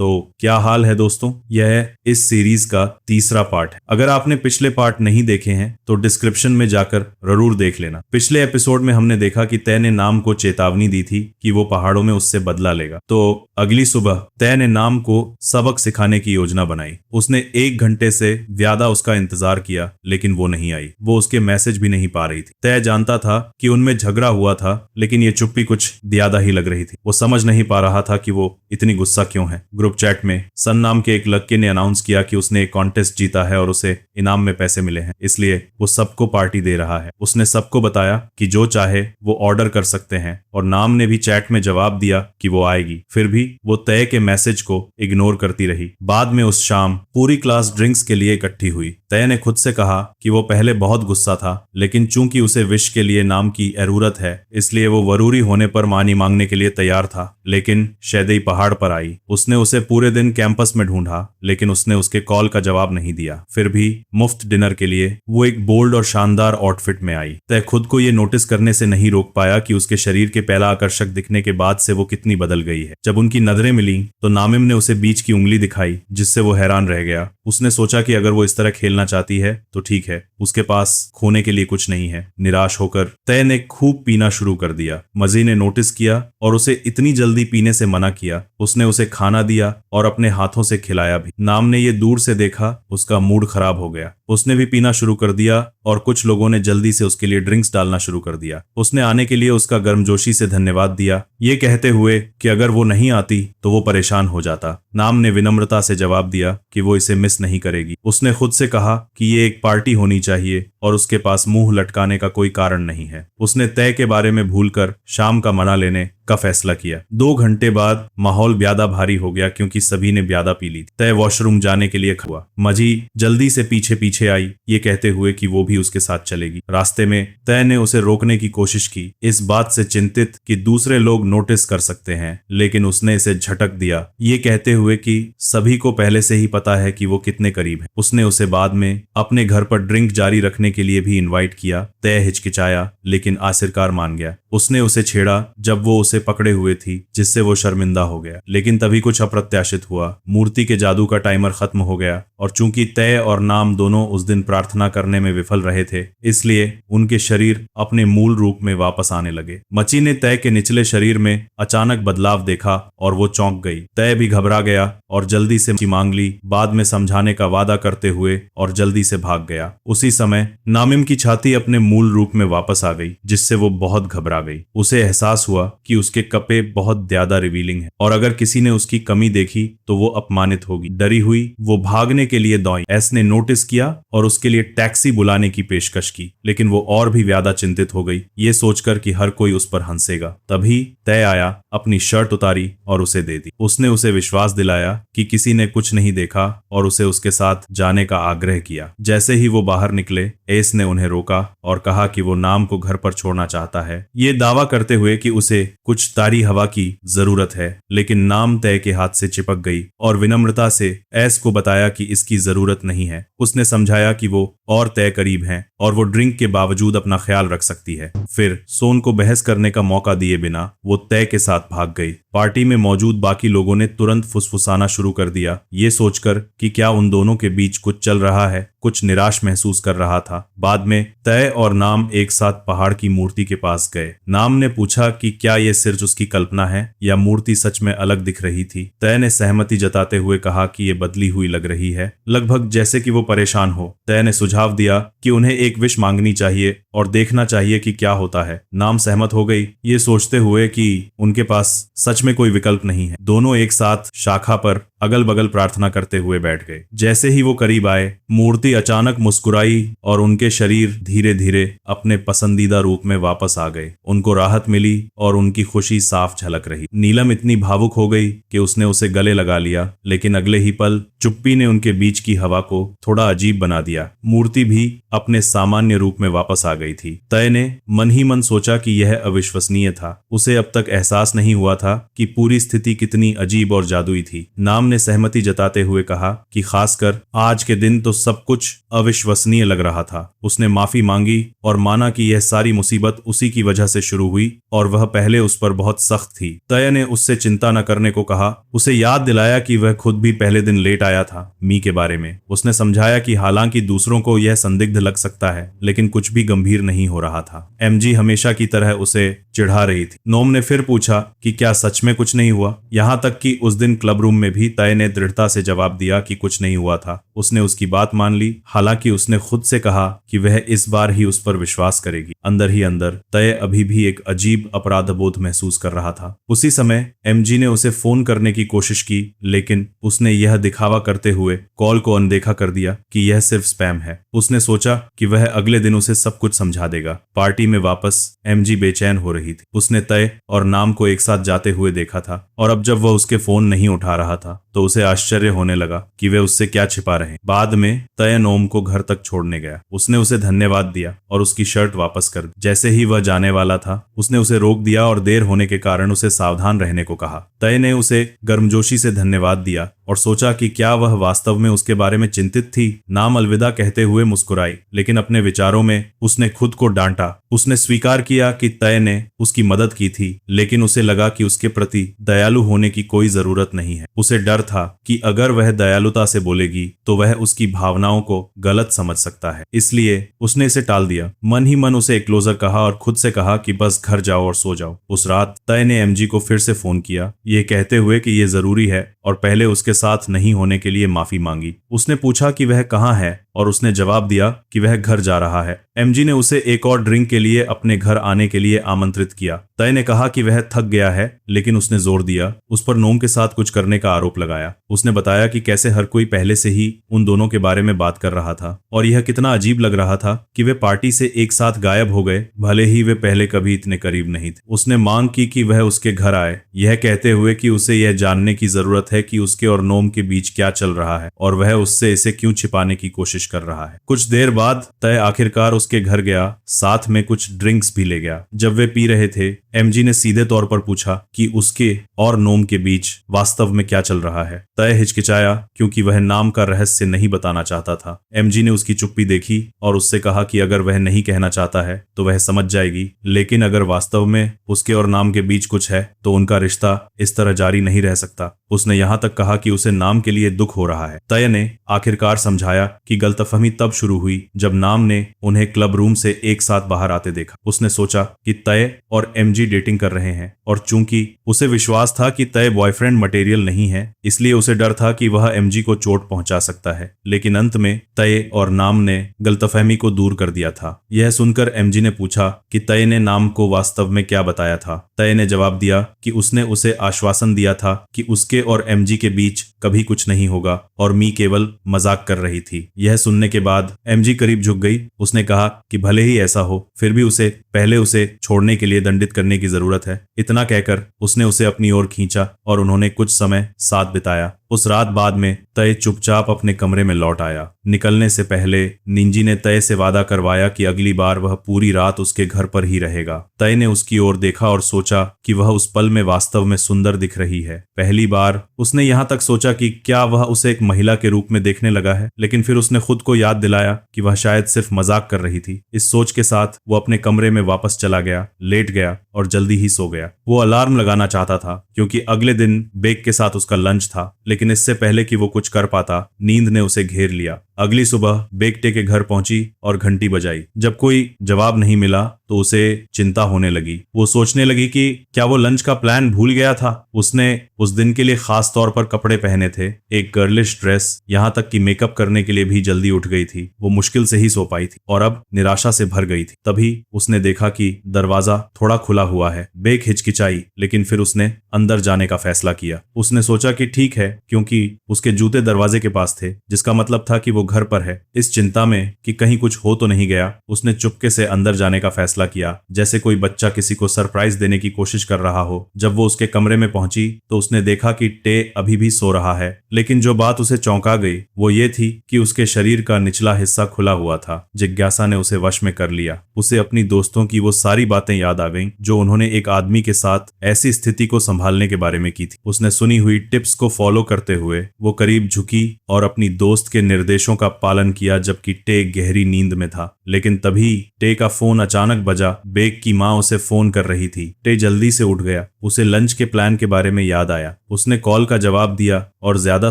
तो क्या हाल है दोस्तों, यह इस सीरीज का तीसरा पार्ट है। अगर आपने पिछले पार्ट नहीं देखे हैं तो डिस्क्रिप्शन में जाकर जरूर देख लेना। पिछले एपिसोड में हमने देखा कि तय ने नाम को चेतावनी दी थी कि वो पहाड़ों में उससे बदला लेगा। तो अगली सुबह तय ने नाम को सबक सिखाने की योजना बनाई। उसने 1 घंटे से ज्यादा उसका इंतजार किया लेकिन वो नहीं आई। वो उसके मैसेज भी नहीं पा रही थी। तय जानता था कि उनमें झगड़ा हुआ था लेकिन ये चुप्पी कुछ ज्यादा ही लग रही थी। वो समझ नहीं पा रहा था कि वो इतनी गुस्सा क्यों है। ग्रुप चैट में सन नाम के एक लड़के ने अनाउंस किया कि उसने एक कॉन्टेस्ट जीता है और उसे इनाम में पैसे मिले हैं, इसलिए वो सबको पार्टी दे रहा है। उसने सबको बताया कि जो चाहे वो ऑर्डर कर सकते हैं और नाम ने भी चैट में जवाब दिया कि वो आएगी। फिर भी वो तय के मैसेज को इग्नोर करती रही। बाद में उस शाम पूरी क्लास ड्रिंक्स के लिए इकट्ठी हुई। तय ने खुद से कहा कि वो पहले बहुत गुस्सा था लेकिन चूंकि उसे विश के लिए नाम की जरूरत है इसलिए वो जरूरी होने पर मानी मांगने के लिए तैयार था। लेकिन शैदेई पहाड़ पर आई। उसने उसे पूरे दिन कैंपस में ढूंढा लेकिन उसने उसके कॉल का जवाब नहीं दिया। फिर भी मुफ्त डिनर के लिए वो एक बोल्ड और शानदार आउटफिट में आई। तय खुद को ये नोटिस करने से नहीं रोक पाया कि उसके शरीर के पहला आकर्षक दिखने के बाद से वो कितनी बदल गई है। जब उनकी नजरें मिली तो नामिम ने उसे बीच की उंगली दिखाई जिससे वो हैरान रह गया। उसने सोचा कि अगर वो इस तरह खेलना चाहती है तो ठीक है, उसके पास खोने के लिए कुछ नहीं है। निराश होकर तय ने खूब पीना शुरू कर दिया। मजी ने नोटिस किया और उसे इतनी जल्दी पीने से मना किया। उसने उसे खाना दिया और अपने हाथों से खिलाया भी। नाम ने ये दूर से देखा, उसका मूड खराब हो गया। उसने भी पीना शुरू कर दिया और कुछ लोगों ने जल्दी से उसके लिए ड्रिंक्स डालना शुरू कर दिया। उसने आने के लिए उसका गर्मजोशी से धन्यवाद दिया, ये कहते हुए कि अगर वो नहीं आती तो वो परेशान हो जाता। नाम ने विनम्रता से जवाब दिया कि वो इसे मिस नहीं करेगी। उसने खुद से कहा कि ये एक पार्टी होनी चाहिए और उसके पास मुंह लटकाने का कोई कारण नहीं है। उसने तय के बारे में भूलकर शाम का मना लेने का फैसला किया। 2 घंटे बाद माहौल ज्यादा भारी हो गया क्योंकि सभी ने ज्यादा पी ली। तय वॉशरूम जाने के लिए हुआ। मजी जल्दी से पीछे पीछे आई, ये कहते हुए कि वो भी उसके साथ चलेगी। रास्ते में तय ने उसे रोकने की कोशिश की, इस बात से चिंतित कि दूसरे लोग नोटिस कर सकते हैं, लेकिन उसने इसे झटक दिया, ये कहते हुए कि सभी को पहले से ही पता है कि वो कितने करीब है। उसने उसे बाद में अपने घर पर ड्रिंक जारी रखने के लिए भी इनवाइट किया। तय हिचकिचाया लेकिन आखिरकार मान गया। उसने उसे छेड़ा जब वो उसे पकड़े हुए थी जिससे वो शर्मिंदा हो गया। लेकिन तभी कुछ अप्रत्याशित हुआ। मूर्ति के जादू का टाइमर खत्म हो गया और चूंकि तय और नाम दोनों उस दिन प्रार्थना करने में विफल रहे थे इसलिए उनके शरीर अपने मूल रूप में वापस आने लगे। मची ने तय के निचले शरीर में अचानक बदलाव देखा और वो चौंक गई। तय भी घबरा गया और जल्दी से माफी मांग ली, बाद में समझाने का वादा करते हुए, और जल्दी से भाग गया। उसी समय नामिम की छाती अपने मूल रूप में वापस आ गई जिससे वो बहुत घबरा गई। उसे एहसास हुआ कि उसके कपड़े बहुत ज्यादा रिवीलिंग है और अगर किसी ने उसकी कमी देखी तो वो अपमानित होगी। डरी हुई वो भागने के लिए दौड़ी। एस ने नोटिस किया और उसके लिए टैक्सी बुलाने की पेशकश की, लेकिन वो और भी ज्यादा चिंतित हो गई, ये सोचकर कि हर कोई उस पर हंसेगा। तभी तय आया, अपनी शर्ट उतारी और उसे दे दी। उसने उसे विश्वास दिलाया कि किसी ने कुछ नहीं देखा और उसे उसके साथ जाने का आग्रह किया। जैसे ही वो बाहर निकले एस ने उन्हें रोका और कहा कि वो नाम को घर पर छोड़ना चाहता है, ये दावा करते हुए कि उसे कुछ तारी हवा की जरूरत है। लेकिन नाम तय के हाथ से चिपक गई और विनम्रता से एस को बताया कि इसकी जरूरत नहीं है। उसने समझाया कि वो और तय करीब हैं और वो ड्रिंक के बावजूद अपना ख्याल रख सकती है। फिर सोन को बहस करने का मौका दिए बिना वो तय के साथ भाग गई। पार्टी में मौजूद बाकी लोगों ने तुरंत फुसफुसाना शुरू कर दिया, ये सोचकर कि क्या उन दोनों के बीच कुछ चल रहा है। कुछ निराश महसूस कर रहा था। बाद में तय और नाम एक साथ पहाड़ की मूर्ति के पास गए। नाम ने पूछा कि क्या ये सिर्फ उसकी कल्पना है या मूर्ति सच में अलग दिख रही थी। तय ने सहमति जताते हुए कहा कि ये बदली हुई लग रही है, लगभग जैसे कि वो परेशान हो। तय ने सुझाव दिया कि उन्हें एक विश मांगनी चाहिए और देखना चाहिए कि क्या होता है। नाम सहमत हो गई, ये सोचते हुए कि उनके पास सच में कोई विकल्प नहीं है। दोनों एक साथ शाखा पर अगल बगल प्रार्थना करते हुए बैठ गए। जैसे ही वो करीब आए मूर्ति अचानक मुस्कुराई और उनके शरीर धीरे धीरे अपने पसंदीदा रूप में वापस आ गए। उनको राहत मिली और उनकी खुशी साफ झलक रही। नीलम इतनी भावुक हो गई कि उसने उसे गले लगा लिया, लेकिन अगले ही पल चुप्पी ने उनके बीच की हवा को थोड़ा अजीब बना दिया। मूर्ति भी अपने सामान्य रूप में वापस आ गई थी। तय ने मन ही मन सोचा कि यह अविश्वसनीय था। उसे अब तक एहसास नहीं हुआ था कि पूरी स्थिति कितनी अजीब और जादुई थी। नाम ने सहमति जताते हुए कहा कि खासकर आज के दिन तो सब कुछ अविश्वसनीय लग रहा था। उसने माफी मांगी और माना कि यह सारी मुसीबत उसी की वजह से शुरू हुई और वह पहले उस पर बहुत सख्त थी। तय ने उससे चिंता न करने को कहा, उसे याद दिलाया कि वह खुद भी पहले दिन लेट आया था मी के बारे में। उसने समझाया कि हालांकि दूसरों को यह संदिग्ध लग सकता है, लेकिन कुछ भी गंभीर नहीं हो रहा था। एमजी हमेशा की तरह उसे चिढ़ा रही थी। नोम ने फिर पूछा कि क्या सच में कुछ नहीं हुआ। यहाँ तक कि उस दिन क्लब रूम में भी तय ने दृढ़ता से जवाब दिया कि कुछ नहीं हुआ था। उसने उसकी बात मान ली, हालांकि उसने खुद से कहा कि वह इस बार ही उस पर विश्वास करेगी। अंदर ही अंदर तय अभी भी एक अजीब अपराधबोध महसूस कर रहा था। उसी समय एमजी ने उसे फोन करने की कोशिश की, लेकिन उसने यह दिखावा करते हुए कॉल को अनदेखा कर दिया कि यह सिर्फ स्पैम है। उसने सोचा कि वह अगले दिन उसे सब कुछ समझा देगा। पार्टी में वापस एमजी बेचैन हो रही थी। उसने तय और नाम को एक साथ जाते हुए देखा था, और अब जब वह उसके फोन नहीं उठा रहा था तो उसे आश्चर्य होने लगा कि वे उससे क्या छिपा रहे। बाद में तय नोम को घर तक छोड़ने गया। उसने उसे धन्यवाद दिया और उसकी शर्ट वापस कर दी। जैसे ही वह जाने वाला था, उसने उसे रोक दिया और देर होने के कारण उसे सावधान रहने को कहा। तय ने उसे गर्मजोशी से धन्यवाद दिया और सोचा कि क्या वह वास्तव में उसके बारे में चिंतित थी। नाम अलविदा कहते हुए मुस्कुराई, लेकिन अपने विचारों में उसने खुद को डांटा। उसने स्वीकार किया कि तय ने उसकी मदद की थी, लेकिन उसे लगा कि उसके प्रति दयालु होने की कोई जरूरत नहीं है। उसे डर था कि अगर वह दयालुता से बोलेगी तो वह उसकी भावनाओं को गलत समझ सकता है, इसलिए उसने इसे टाल दिया। मन ही मन उसे क्लोजर कहा और खुद से कहा कि बस घर जाओ और सो जाओ। उस रात तय ने एमजी को फिर से फोन किया, ये कहते हुए कि यह जरूरी है, और पहले उसके साथ नहीं होने के लिए माफी मांगी। उसने पूछा कि वह कहाँ है, और उसने जवाब दिया कि वह घर जा रहा है। एमजी ने उसे एक और ड्रिंक के लिए अपने घर आने के लिए आमंत्रित किया। तय ने कहा कि वह थक गया है, लेकिन उसने जोर दिया उस पर नोम के साथ कुछ करने का आरोप लगाया। उसने बताया कि कैसे हर कोई पहले से ही उन दोनों के बारे में बात कर रहा था, और यह कितना अजीब लग रहा था कि वे पार्टी से एक साथ गायब हो गए, भले ही वे पहले कभी इतने करीब नहीं थे। उसने मांग की कि वह उसके घर आए, यह कहते हुए कि उसे यह जानने की जरूरत है कि उसके और नोम के बीच क्या चल रहा है, और वह उससे इसे क्यों छिपाने की कोशिश कर रहा है। कुछ देर बाद तय आखिरकार उसके घर गया, साथ में कुछ ड्रिंक्स भी ले गया। जब वे पी रहे थे, एमजी ने सीधे तौर पर पूछा कि उसके और नोम के बीच वास्तव में क्या चल रहा है। तय हिचकिचाया क्योंकि वह नाम का रहस्य नहीं बताना चाहता था। एमजी ने उसकी चुप्पी देखी और उससे कहा कि अगर वह नहीं कहना चाहता है तो वह समझ जाएगी, लेकिन अगर वास्तव में उसके और नाम के बीच कुछ है तो उनका रिश्ता इस तरह जारी नहीं रह सकता। उसने यहाँ तक कहा कि उसे नाम के लिए दुख हो रहा है। तय ने आखिरकार समझाया कि गलतफहमी तब शुरू हुई जब नाम ने उन्हें क्लब रूम से एक साथ बाहर आते देखा। उसने सोचा कि तय और एमजी डेटिंग कर रहे हैं, और चूंकि उसे विश्वास था कि तय बॉयफ्रेंड मटेरियल नहीं है, इसलिए उसे डर था कि वह एमजी को चोट पहुंचा सकता है। लेकिन अंत में तय और नाम ने गलतफहमी को दूर कर दिया था। यह सुनकर एमजी ने पूछा कि तय ने नाम को वास्तव में क्या बताया था। तय ने जवाब दिया कि उसने उसे आश्वासन दिया था कि उसके और एमजी के बीच कभी कुछ नहीं होगा, और मी केवल मजाक कर रही थी। यह सुनने के बाद एमजी करीब झुक गई। उसने कहा कि भले ही ऐसा हो, फिर भी उसे पहले उसे छोड़ने के लिए दंडित करने की जरूरत है। इतना कहकर उसने उसे अपनी ओर खींचा और उन्होंने कुछ समय साथ बिताया। उस रात बाद में तय चुपचाप अपने कमरे में लौट आया। निकलने से पहले निंजी ने तय से वादा करवाया कि अगली बार वह पूरी रात उसके घर पर ही रहेगा। तय ने उसकी ओर देखा और सोचा कि वह उस पल में वास्तव में सुंदर दिख रही है। पहली बार उसने यहाँ तक सोचा कि क्या वह उसे एक महिला के रूप में देखने लगा है, लेकिन फिर उसने खुद को याद दिलाया कि वह शायद सिर्फ मजाक कर रही थी। इस सोच के साथ वो अपने कमरे में वापस चला गया, लेट गया और जल्दी ही सो गया। वो अलार्म लगाना चाहता था क्योंकि अगले दिन बेक के साथ उसका लंच था, लेकिन इससे पहले कि वो कुछ कर पाता, नींद ने उसे घेर लिया। अगली सुबह बेकटे के घर पहुंची और घंटी बजाई। जब कोई जवाब नहीं मिला तो उसे चिंता होने लगी। वो सोचने लगी कि क्या वो लंच का प्लान भूल गया था। उसने उस दिन के लिए खास तौर पर कपड़े पहने थे, एक गर्लिश ड्रेस, यहाँ तक कि मेकअप करने के लिए भी जल्दी उठ गई थी। वो मुश्किल से ही सो पाई थी और अब निराशा से भर गई थी। तभी उसने देखा कि दरवाजा थोड़ा खुला हुआ है। बेक हिचकिचाई, लेकिन फिर उसने अंदर जाने का फैसला किया। उसने सोचा कि ठीक है, क्योंकि उसके जूते दरवाजे के पास थे, जिसका मतलब था कि वो घर पर है। इस चिंता में कि कहीं कुछ हो तो नहीं गया, उसने चुपके से अंदर जाने का फैसला किया, जैसे कोई बच्चा किसी को सरप्राइज देने की कोशिश कर रहा हो। जब वो उसके कमरे में पहुंची तो उसने देखा कि टे अभी भी सो रहा है, लेकिन जो बात उसे चौंका गई वो ये थी कि उसके शरीर का निचला हिस्सा खुला हुआ था। जिज्ञासा ने उसे वश में कर लिया। उसे अपनी दोस्तों की वो सारी बातें याद आ गईं जो उन्होंने एक आदमी के साथ ऐसी स्थिति को संभालने के बारे में की थी। उसने सुनी हुई टिप्स को फॉलो करते हुए वो करीब झुकी और अपनी दोस्त के निर्देशों का पालन किया जबकि टे गहरी नींद में था। लेकिन तभी टे का फोन अचानक बजा। बेक की माँ उसे फोन कर रही थी। टे जल्दी से उठ गया। उसे लंच के प्लान के बारे में याद आया। उसने कॉल का जवाब दिया और ज्यादा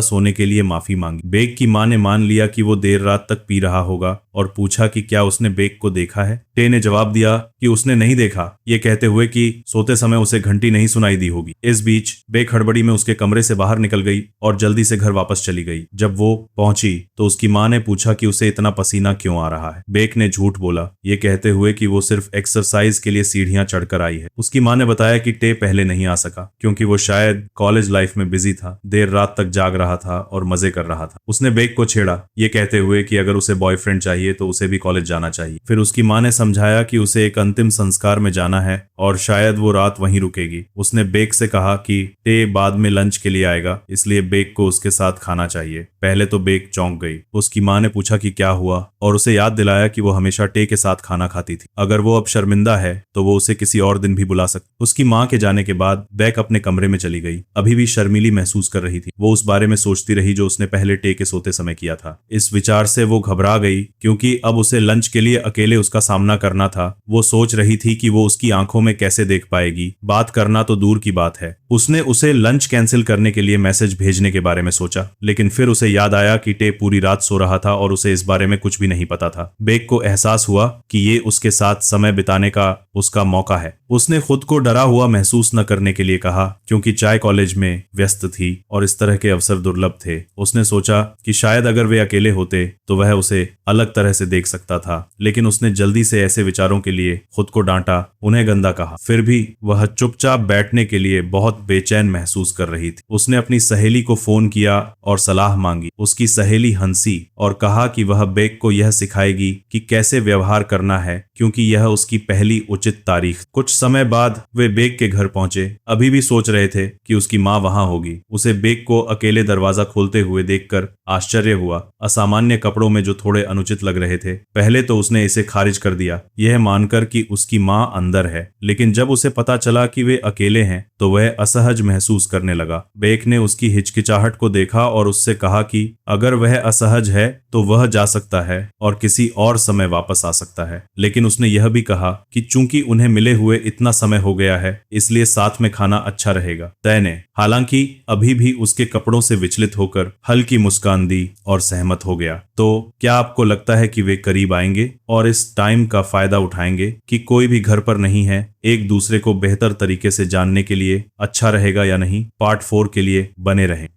सोने के लिए माफी मांगी। बेक की माँ ने मान लिया कि वो देर रात तक पी रहा होगा और पूछा कि क्या उसने बेक को देखा है। टे ने जवाब दिया कि उसने नहीं देखा, ये कहते हुए कि सोते समय उसे घंटी नहीं सुनाई दी होगी। इस बीच बेक हड़बड़ी में उसके कमरे से बाहर निकल गई और जल्दी से घर वापस चली गई। जब वो पहुंची तो उसकी माँ ने पूछा कि उसे इतना पसीना क्यों आ रहा है। बेक ने झूठ बोला, ये कहते हुए कि वो सिर्फ एक्सरसाइज के लिए सीढ़ियां चढ़कर आई है। उसकी माँ ने बताया कि टे पहले नहीं आ सका क्योंकि वो शायद कॉलेज लाइफ में बिजी था, देर रात तक जाग रहा था और मजे कर रहा था। उसने बेक को छेड़ा, ये कहते हुए कि अगर उसे बॉयफ्रेंड चाहिए तो उसे भी कॉलेज जाना चाहिए। फिर उसकी माँ ने समझाया कि उसे एक अंतिम संस्कार में जाना है और शायद वो रात वहीं रुकेगी। उसने बेक से कहा कि टे बाद में लंच के लिए आएगा, इसलिए बेक को उसके साथ खाना चाहिए। पहले तो बेक चौंक गई। उसकी माँ ने पूछा कि क्या हुआ और उसे याद दिलाया कि वो हमेशा टे के साथ खाना खाती थी। अगर वो अब शर्मिंदा है तो वो उसे किसी और दिन भी बुला सकती। उसकी माँ के जाने के बाद बेक अपने कमरे में चली गई। अभी भी शर्मीली महसूस कर रही थी। वो उस बारे में सोचती रही जो उसने पहले टे के सोते समय किया था। इस विचार से वो घबरा गई क्योंकि अब उसे लंच के लिए अकेले उसका सामना करना था। वो सोच रही थी कि वो उसकी आंखों में कैसे देख पाएगी। बात करना तो दूर की बात है। उसने उसे लंच कैंसिल करने के लिए मैसेज भेजने के बारे में सोचा, लेकिन फिर उसे याद आया कि टे पूरी रात सो रहा था और उसे इस बारे में कुछ भी नहीं पता था। बेक को एहसास हुआ कि ये उसके साथ समय बिताने का उसका मौका है। उसने खुद को डरा हुआ महसूस न करने के लिए कहा क्योंकि चाय कॉलेज में व्यस्त थी और इस तरह के अवसर दुर्लभ थे। उसने सोचा कि शायद अगर वे अकेले होते तो वह उसे अलग तरह से देख सकता था, लेकिन उसने जल्दी से ऐसे विचारों के लिए खुद को डांटा, उन्हें गंदा कहा। फिर भी वह चुपचाप बैठने के लिए बहुत बेचैन महसूस कर रही थी। उसने अपनी सहेली को फोन किया और सलाह मांगी। उसकी सहेली हंसी और कहा कि वह बेक को यह सिखाएगी कि कैसे व्यवहार करना है क्योंकि यह उसकी पहली उचित तारीख। कुछ समय बाद वे बेक के घर पहुंचे। अभी भी सोच रहे थे कि उसकी माँ वहां होगी। उसे बेक को अकेले दरवाजा खोलते हुए देखकर आश्चर्य हुआ, असामान्य कपड़ों में जो थोड़े अनुचित लग रहे थे। पहले तो उसने इसे खारिज कर दिया, यह मानकर कि उसकी माँ अंदर है, लेकिन जब उसे पता चला कि वे अकेले हैं तो वह असहज महसूस करने लगा। बेक ने उसकी हिचकिचाहट को देखा और उससे कहा कि अगर वह असहज है तो वह जा सकता है और किसी और समय वापस आ सकता है। लेकिन उसने यह भी कहा कि चूंकि उन्हें मिले हुए इतना समय हो गया है इसलिए साथ में खाना अच्छा रहेगा। तय ने हालांकि अभी भी उसके कपड़ों से विचलित होकर हल्की मुस्कान दी और सहमत हो गया। तो क्या आपको लगता है कि वे करीब आएंगे और इस टाइम का फायदा उठाएंगे कि कोई भी घर पर नहीं है? एक दूसरे को बेहतर तरीके से जानने के लिए अच्छा रहेगा या नहीं? पार्ट 4 के लिए बने रहें।